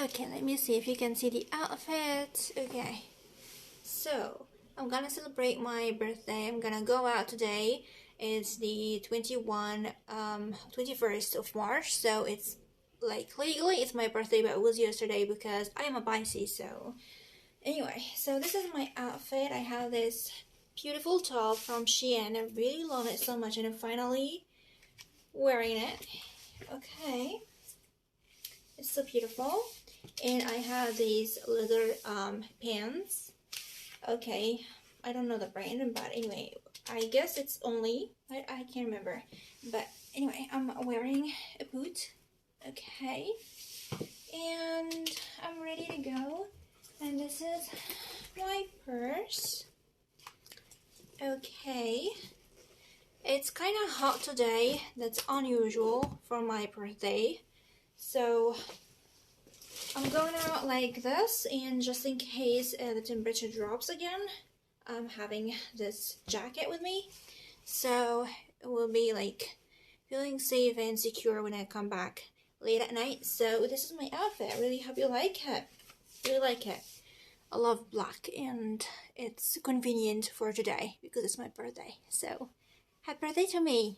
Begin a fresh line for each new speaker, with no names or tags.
Okay, let me see if you can see the outfit. Okay, so I'm gonna celebrate my birthday. I'm gonna go out today. It's the 21st of March, so it's like legally it's my birthday, but it was yesterday because I am a Pisces. So anyway, so this is my outfit. I have this beautiful top from Shein. I really love it so much, and I'm finally wearing it. Okay, it's so beautiful. And I have these leather pants. Okay, I don't know the brand, but anyway, I guess it's only, I can't remember, but anyway, I'm wearing a boot. Okay, and I'm ready to go, and this is my purse. Okay, it's kind of hot today. That's unusual for my birthday, so I'm going out like this, and just in case the temperature drops again, I'm having this jacket with me, so it will be like feeling safe and secure when I come back late at night. So this is my outfit. I really hope you like it. Really like it. I love black, and it's convenient for today because it's my birthday. So happy birthday to me.